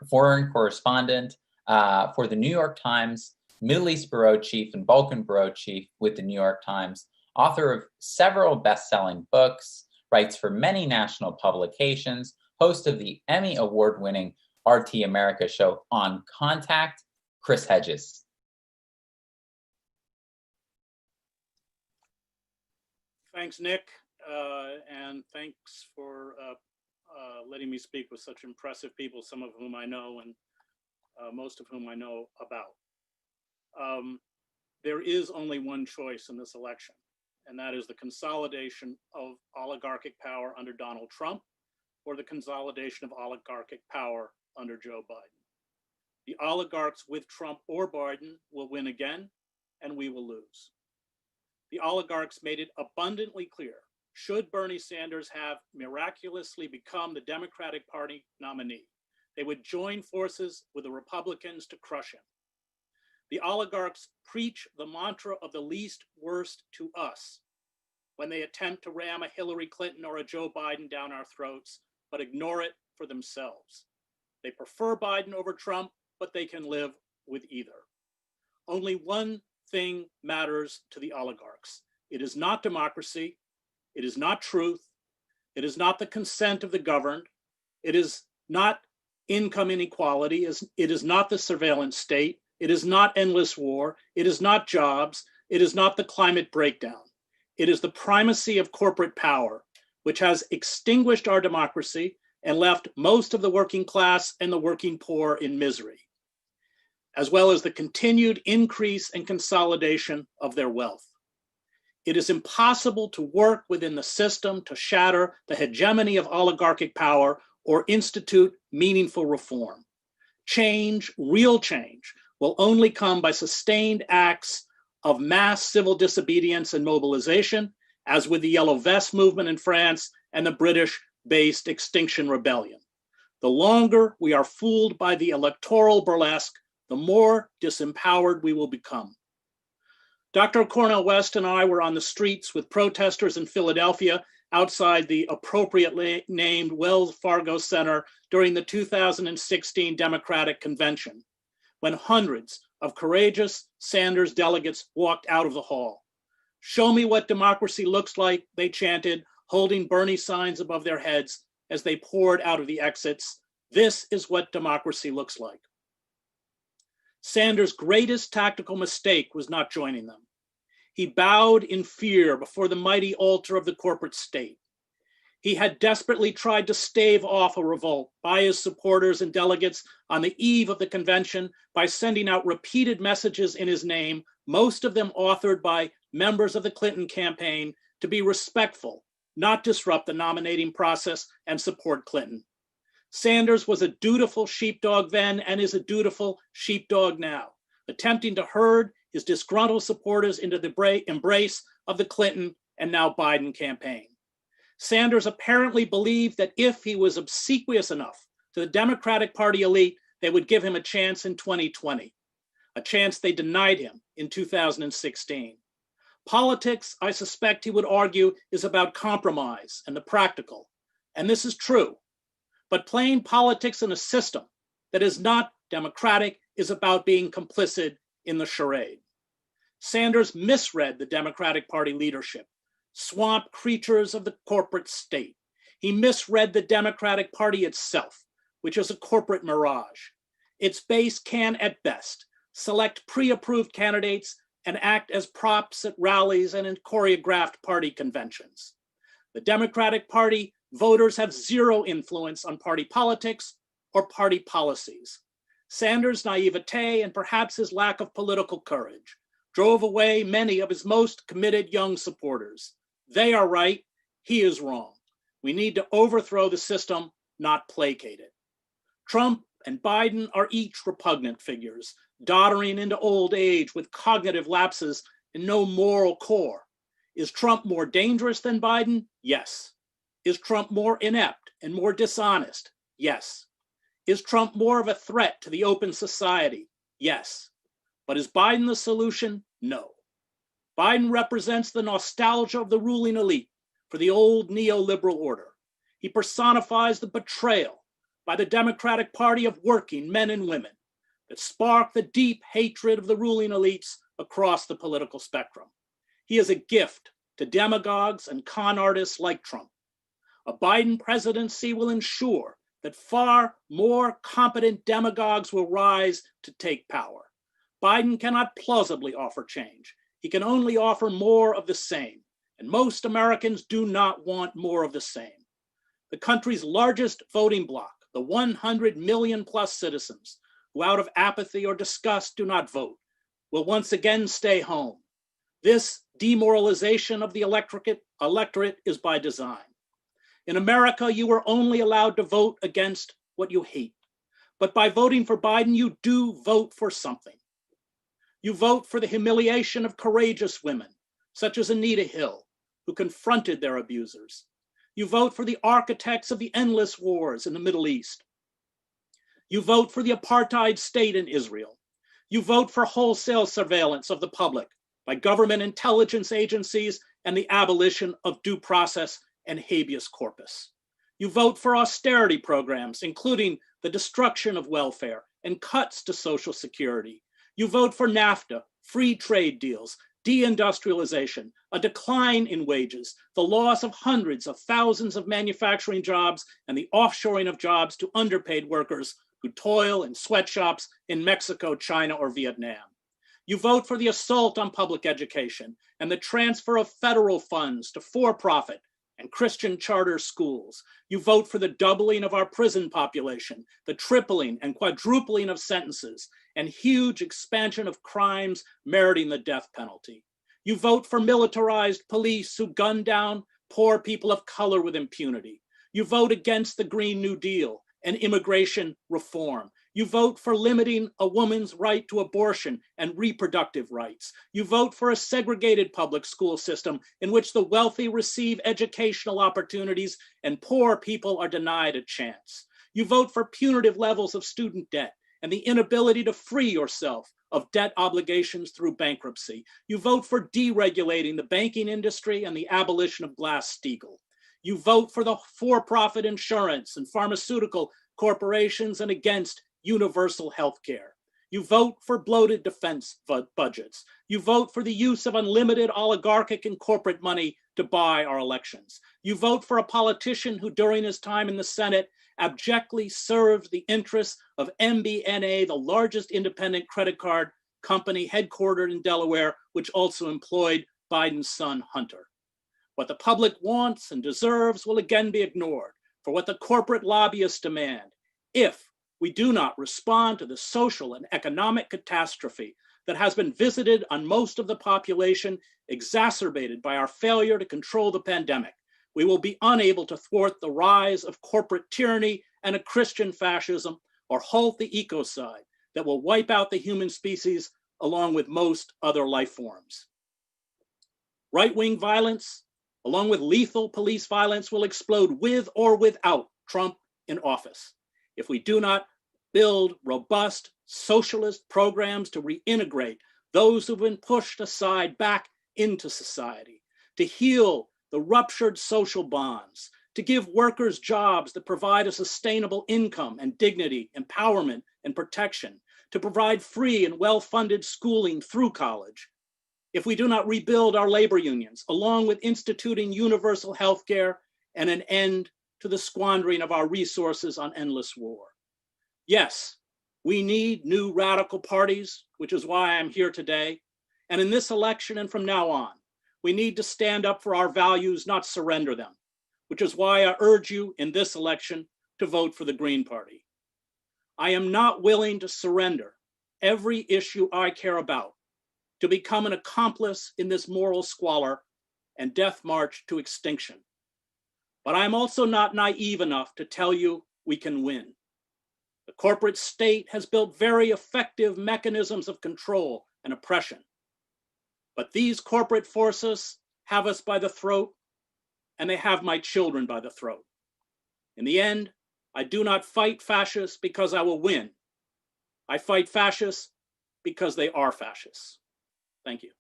foreign correspondent for the New York Times, Middle East Bureau Chief and Balkan Bureau Chief with the New York Times, author of several best-selling books, writes for many national publications, host of the Emmy Award-winning RT America show On Contact, Chris Hedges. Thanks, Nick, and thanks for letting me speak with such impressive people, some of whom I know and most of whom I know about. There is only one choice in this election, and that is the consolidation of oligarchic power under Donald Trump or the consolidation of oligarchic power under Joe Biden. The oligarchs with Trump or Biden will win again, and we will lose. The oligarchs made it abundantly clear, should Bernie Sanders have miraculously become the Democratic Party nominee, they would join forces with the Republicans to crush him. The oligarchs preach the mantra of the least worst to us when they attempt to ram a Hillary Clinton or a Joe Biden down our throats, but ignore it for themselves. They prefer Biden over Trump, but they can live with either. Only one thing matters to the oligarchs. It is not democracy. It is not truth. It is not the consent of the governed. It is not income inequality. It is not the surveillance state. It is not endless war. It is not jobs. It is not the climate breakdown. It is the primacy of corporate power, which has extinguished our democracy and left most of the working class and the working poor in misery, as well as the continued increase and consolidation of their wealth. It is impossible to work within the system to shatter the hegemony of oligarchic power or institute meaningful reform. Change, real change, will only come by sustained acts of mass civil disobedience and mobilization, as with the Yellow Vest movement in France and the British-based Extinction Rebellion. The longer we are fooled by the electoral burlesque, the more disempowered we will become. Dr. Cornel West and I were on the streets with protesters in Philadelphia outside the appropriately named Wells Fargo Center during the 2016 Democratic Convention, when hundreds of courageous Sanders delegates walked out of the hall. "Show me what democracy looks like," they chanted, holding Bernie signs above their heads as they poured out of the exits. "This is what democracy looks like." Sanders' greatest tactical mistake was not joining them. He bowed in fear before the mighty altar of the corporate state. He had desperately tried to stave off a revolt by his supporters and delegates on the eve of the convention by sending out repeated messages in his name, most of them authored by members of the Clinton campaign, to be respectful, not disrupt the nominating process and support Clinton. Sanders was a dutiful sheepdog then and is a dutiful sheepdog now, attempting to herd his disgruntled supporters into the embrace of the Clinton and now Biden campaign. Sanders apparently believed that if he was obsequious enough to the Democratic Party elite, they would give him a chance in 2020, a chance they denied him in 2016. Politics, I suspect he would argue, is about compromise and the practical, and this is true. But playing politics in a system that is not democratic is about being complicit in the charade. Sanders misread the Democratic Party leadership, swamp creatures of the corporate state. He misread the Democratic Party itself, which is a corporate mirage. Its base can, at best, select pre-approved candidates and act as props at rallies and in choreographed party conventions. The Democratic Party voters have zero influence on party politics or party policies. Sanders' naivete and perhaps his lack of political courage drove away many of his most committed young supporters. They are right, he is wrong. We need to overthrow the system, not placate it. Trump and Biden are each repugnant figures, doddering into old age with cognitive lapses and no moral core. Is Trump more dangerous than Biden? Yes. Is Trump more inept and more dishonest? Yes. Is Trump more of a threat to the open society? Yes. But is Biden the solution? No. Biden represents the nostalgia of the ruling elite for the old neoliberal order. He personifies the betrayal by the Democratic Party of working men and women that spark the deep hatred of the ruling elites across the political spectrum. He is a gift to demagogues and con artists like Trump. A Biden presidency will ensure that far more competent demagogues will rise to take power. Biden cannot plausibly offer change. He can only offer more of the same, and most Americans do not want more of the same. The country's largest voting bloc, the 100 million plus citizens who out of apathy or disgust do not vote, will once again stay home. This demoralization of the electorate is by design. In America, you are only allowed to vote against what you hate. But by voting for Biden, you do vote for something. You vote for the humiliation of courageous women, such as Anita Hill, who confronted their abusers. You vote for the architects of the endless wars in the Middle East. You vote for the apartheid state in Israel. You vote for wholesale surveillance of the public by government intelligence agencies and the abolition of due process and habeas corpus. You vote for austerity programs, including the destruction of welfare and cuts to Social Security. You vote for NAFTA, free trade deals, deindustrialization, a decline in wages, the loss of hundreds of thousands of manufacturing jobs, and the offshoring of jobs to underpaid workers who toil in sweatshops in Mexico, China, or Vietnam. You vote for the assault on public education and the transfer of federal funds to for-profit and Christian charter schools. You vote for the doubling of our prison population, the tripling and quadrupling of sentences, and huge expansion of crimes meriting the death penalty. You vote for militarized police who gun down poor people of color with impunity. You vote against the Green New Deal and immigration reform. You vote for limiting a woman's right to abortion and reproductive rights. You vote for a segregated public school system in which the wealthy receive educational opportunities and poor people are denied a chance. You vote for punitive levels of student debt and the inability to free yourself of debt obligations through bankruptcy. You vote for deregulating the banking industry and the abolition of Glass-Steagall. You vote for the for-profit insurance and pharmaceutical corporations and against universal health care. You vote for bloated defense budgets. You vote for the use of unlimited oligarchic and corporate money to buy our elections. You vote for a politician who during his time in the Senate abjectly served the interests of MBNA, the largest independent credit card company headquartered in Delaware, which also employed Biden's son, Hunter. What the public wants and deserves will again be ignored for what the corporate lobbyists demand if we do not respond to the social and economic catastrophe that has been visited on most of the population, exacerbated by our failure to control the pandemic. We will be unable to thwart the rise of corporate tyranny and a Christian fascism or halt the ecocide that will wipe out the human species along with most other life forms. Right-wing violence, along with lethal police violence, will explode with or without Trump in office if we do not build robust socialist programs to reintegrate those who've been pushed aside back into society, to heal the ruptured social bonds, to give workers jobs that provide a sustainable income and dignity, empowerment, and protection, to provide free and well-funded schooling through college. If we do not rebuild our labor unions, along with instituting universal health care and an end to the squandering of our resources on endless war. Yes, we need new radical parties, which is why I'm here today. And in this election and from now on, we need to stand up for our values, not surrender them, which is why I urge you in this election to vote for the Green Party. I am not willing to surrender every issue I care about to become an accomplice in this moral squalor and death march to extinction. But I'm also not naive enough to tell you we can win. The corporate state has built very effective mechanisms of control and oppression. But these corporate forces have us by the throat, and they have my children by the throat. In the end, I do not fight fascists because I will win. I fight fascists because they are fascists. Thank you.